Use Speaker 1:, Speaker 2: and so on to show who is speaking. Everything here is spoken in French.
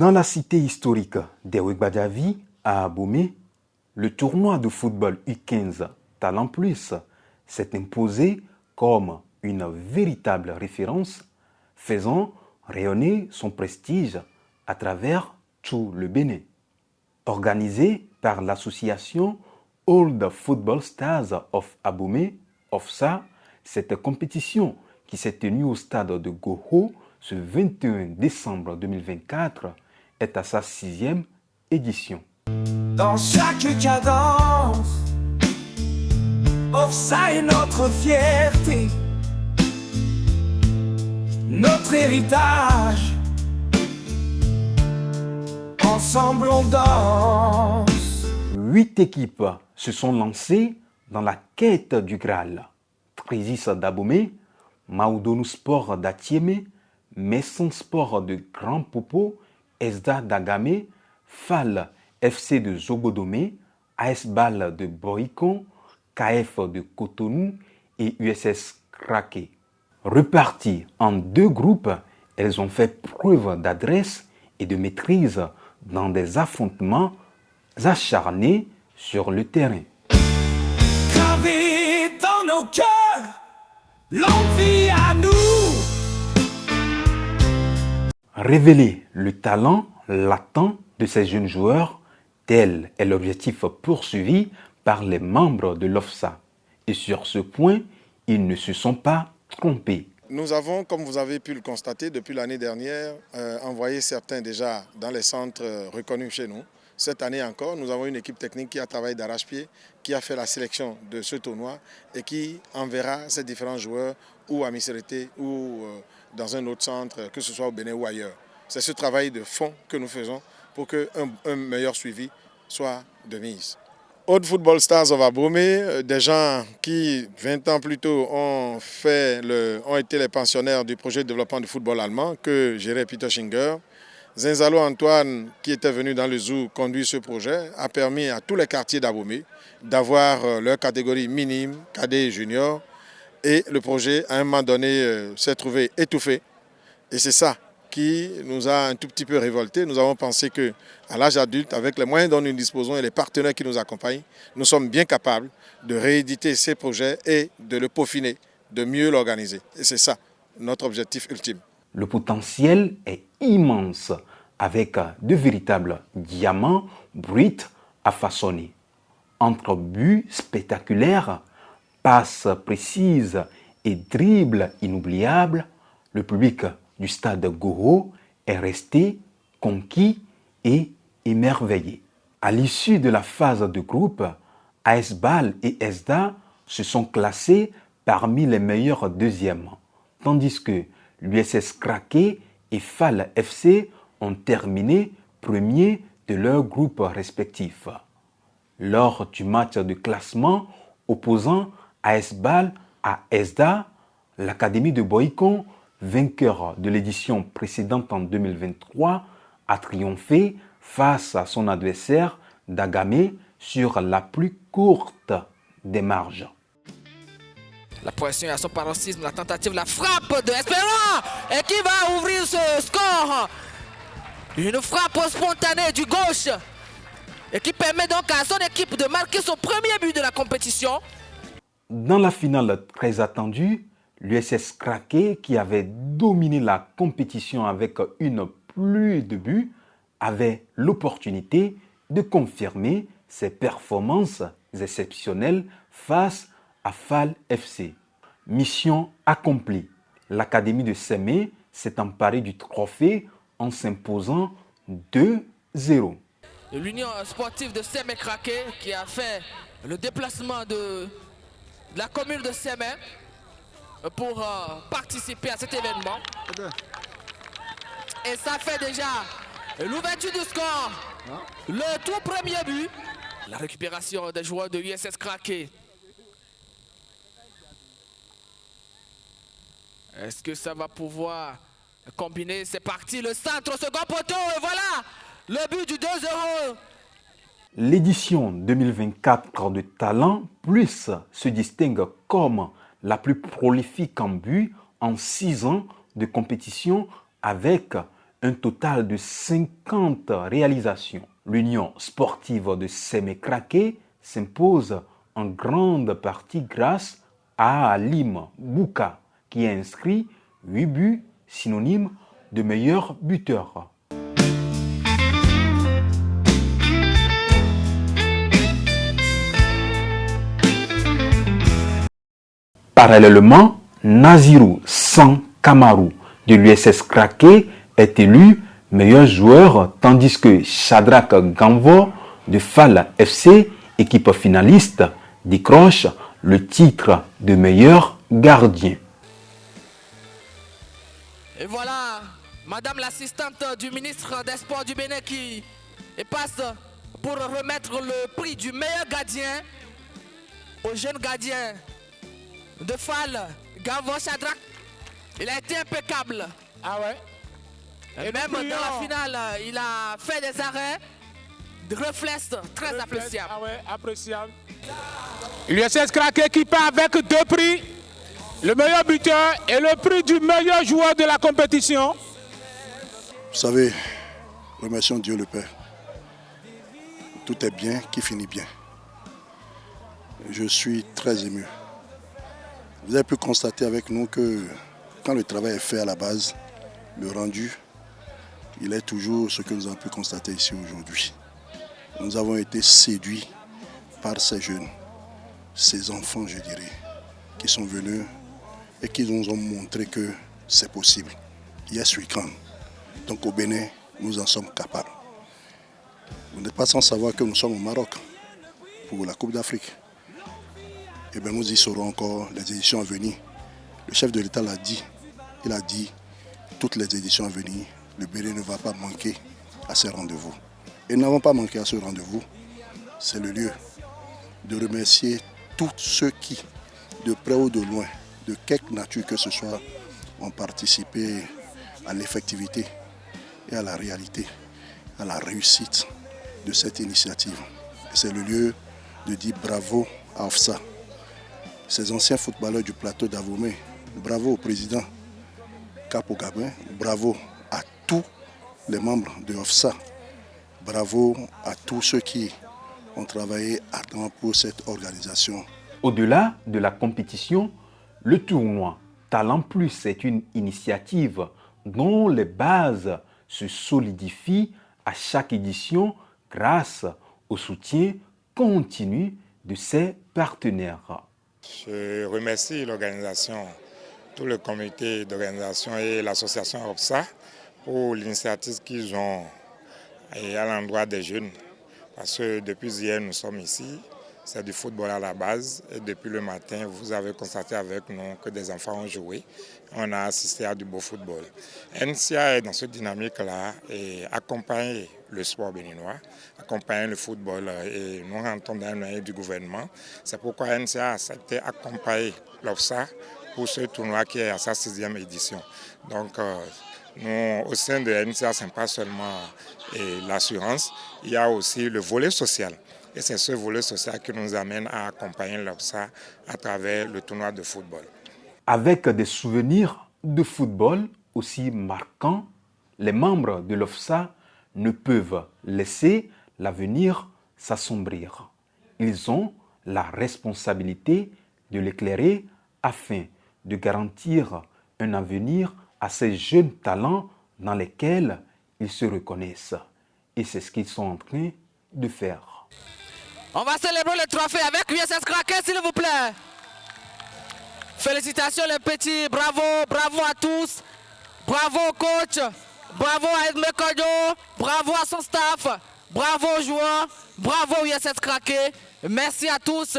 Speaker 1: Dans la cité historique d'Ewegbadjavi, à Abomey, le tournoi de football U15 Talent Plus s'est imposé comme une véritable référence, faisant rayonner son prestige à travers tout le Bénin. Organisé par l'association Old Football Stars of Abomey, OFSA, cette compétition qui s'est tenue au stade de Goho ce 21 décembre 2024 est à sa 6e édition.
Speaker 2: Dans chaque cadence, OFSA est notre fierté, notre héritage. Ensemble on danse.
Speaker 1: 8 équipes se sont lancées dans la quête du Graal. Trésis d'Abomey, Maoudonou Sport d'Atiémé, Messon Sport de Grand Popo, Esda d'Agamé, FAL FC de Zogodomé, AS Bal de Boïcon, KF de Cotonou et USS Kraké. Reparties en 2 groupes, elles ont fait preuve d'adresse et de maîtrise dans des affrontements acharnés sur le terrain.
Speaker 2: Gravé dans nos cœurs, l'envie à nous.
Speaker 1: Révéler le talent latent de ces jeunes joueurs, tel est l'objectif poursuivi par les membres de l'OFSA. Et sur ce point, ils ne se sont pas trompés.
Speaker 3: Nous avons, comme vous avez pu le constater depuis l'année dernière, envoyé certains déjà dans les centres reconnus chez nous. Cette année encore, nous avons une équipe technique qui a travaillé d'arrache-pied, qui a fait la sélection de ce tournoi et qui enverra ces différents joueurs ou à Missérété ou dans un autre centre, que ce soit au Bénin ou ailleurs. C'est ce travail de fond que nous faisons pour qu'un meilleur suivi soit de mise. Old Football Stars of Abomey, des gens qui, 20 ans plus tôt, ont été les pensionnaires du projet de développement du football allemand que gérait Peter Schinger. Zenzalo Antoine, qui était venu dans le zoo conduire ce projet, a permis à tous les quartiers d'Abomey d'avoir leur catégorie minime, cadet et junior. Et le projet, à un moment donné, s'est trouvé étouffé. Et c'est ça qui nous a un tout petit peu révoltés. Nous avons pensé qu'à l'âge adulte, avec les moyens dont nous disposons et les partenaires qui nous accompagnent, nous sommes bien capables de rééditer ces projets et de le peaufiner, de mieux l'organiser. Et c'est ça notre objectif ultime.
Speaker 1: Le potentiel est immense avec de véritables diamants bruts à façonner. Entre buts spectaculaires, passes précises et dribbles inoubliables, le public du stade Goho est resté conquis et émerveillé. À l'issue de la phase de groupe, AS Bal et ESDA se sont classés parmi les meilleurs deuxièmes, tandis que l'USS Kraké et FAL FC ont terminé premiers de leurs groupes respectifs. Lors du match de classement opposant AS Bal à ESDA, l'Académie de Boïcon, vainqueur de l'édition précédente en 2023, a triomphé face à son adversaire d'Agamé sur la plus courte des marges.
Speaker 4: La pression à son paroxysme, la tentative, la frappe de Espérant et qui va ouvrir ce score. Une frappe spontanée du gauche et qui permet donc à son équipe de marquer son premier but de la compétition.
Speaker 1: Dans la finale très attendue, l'USS Kraké, qui avait dominé la compétition avec une pluie de buts, avait l'opportunité de confirmer ses performances exceptionnelles face à FAL FC. Mission accomplie. L'Académie de Sémé s'est emparée du trophée en s'imposant 2-0.
Speaker 4: L'Union sportive de Sémé Kraké qui a fait le déplacement de la commune de Sémé pour participer à cet événement. Et ça fait déjà l'ouverture du score, le tout premier but. La récupération des joueurs de USS Kraké. Est-ce que ça va pouvoir combiner? C'est parti, le centre, second poteau, et voilà le but du 2-0.
Speaker 1: L'édition 2024 de Talent Plus se distingue comme la plus prolifique en but en 6 ans de compétition avec un total de 50 réalisations. L'Union sportive de Sémé-Craké s'impose en grande partie grâce à Alim Bouka, qui a inscrit 8 buts synonymes de meilleur buteur. Parallèlement, Nazirou San Kamaru de l'USS Craké est élu meilleur joueur, tandis que Shadrach Gamvo de Fal FC, équipe finaliste, décroche le titre de meilleur gardien.
Speaker 4: Et voilà, Madame l'assistante du ministre des Sports du Bénin qui passe pour remettre le prix du meilleur gardien au jeune gardien de Fal, Gamvo Shadrach. Il a été impeccable.
Speaker 2: Ah ouais?
Speaker 4: Et même dans la finale, il a fait des arrêts de réflexes très appréciables.
Speaker 2: Ah ouais, appréciable. L'USS Craké qui part avec 2 prix. Le meilleur buteur et le prix du meilleur joueur de la compétition.
Speaker 5: Vous savez, remercions Dieu le Père. Tout est bien qui finit bien. Je suis très ému. Vous avez pu constater avec nous que quand le travail est fait à la base, le rendu, il est toujours ce que nous avons pu constater ici aujourd'hui. Nous avons été séduits par ces jeunes, ces enfants, je dirais, qui sont venus et qui nous ont montré que c'est possible. Yes, we can. Donc au Bénin, nous en sommes capables. Vous n'êtes pas sans savoir que nous sommes au Maroc pour la Coupe d'Afrique. Et bien nous y serons encore les éditions à venir. Le chef de l'État l'a dit. Il a dit toutes les éditions à venir, le Bénin ne va pas manquer à ces rendez-vous. Et nous n'avons pas manqué à ce rendez-vous. C'est le lieu de remercier tous ceux qui, de près ou de loin, de quelque nature que ce soit, ont participé à l'effectivité et à la réalité, à la réussite de cette initiative. Et c'est le lieu de dire bravo à OFSA, ces anciens footballeurs du plateau d'Avomé. Bravo au président Capo Gabin, bravo à tous les membres de OFSA, bravo à tous ceux qui ont travaillé ardemment pour cette organisation.
Speaker 1: Au-delà de la compétition, le tournoi Talent Plus est une initiative dont les bases se solidifient à chaque édition grâce au soutien continu de ses partenaires.
Speaker 6: Je remercie l'organisation, tout le comité d'organisation et l'association OFSA pour l'initiative qu'ils ont à l'endroit des jeunes. Parce que depuis hier, nous sommes ici, c'est du football à la base. Et depuis le matin, vous avez constaté avec nous que des enfants ont joué. On a assisté à du beau football. NCA est dans cette dynamique-là et accompagne le sport béninois, accompagne le football et nous rentrons dans le du gouvernement. C'est pourquoi NCA a accepté d'accompagner l'OFSA pour ce tournoi qui est à sa 6e édition. Donc, nous, au sein de NCA, ce n'est pas seulement l'assurance, il y a aussi le volet social. Et c'est ce volet social qui nous amène à accompagner l'OFSA à travers le tournoi de football.
Speaker 1: Avec des souvenirs de football aussi marquants, les membres de l'OFSA ne peuvent laisser l'avenir s'assombrir. Ils ont la responsabilité de l'éclairer afin de garantir un avenir à ces jeunes talents dans lesquels ils se reconnaissent. Et c'est ce qu'ils sont en train de faire.
Speaker 4: On va célébrer le trophée avec USS Craké, s'il vous plaît. Félicitations les petits, bravo, bravo à tous. Bravo au coach, bravo à Edme Koyo, bravo à son staff, bravo aux joueurs, bravo USS Craké. Merci à tous.